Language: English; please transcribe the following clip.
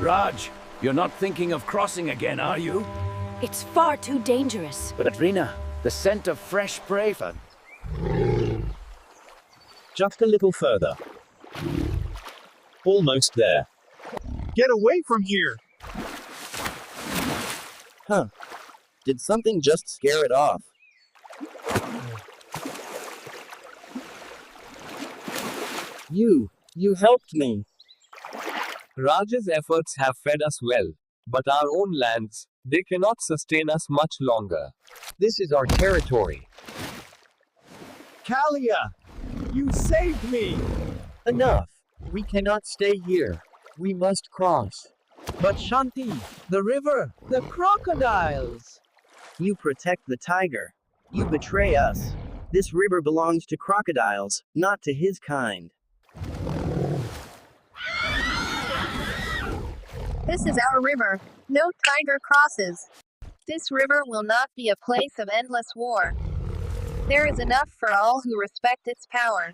Raj, you're not thinking of crossing again, are you? It's far too dangerous. But Rina, the scent of fresh prey. Just a little further. Almost there. Get away from here! Huh. Did something just scare it off? You helped me. Raj's efforts have fed us well, but our own lands, they cannot sustain us much longer. This is our territory. Kalia! You saved me! Enough. We cannot stay here. We must cross. But Shanti, the river, the crocodiles. You protect the tiger. You betray us. This river belongs to crocodiles, not to his kind. This is our river. No tiger crosses. This river will not be a place of endless war. There is enough for all who respect its power.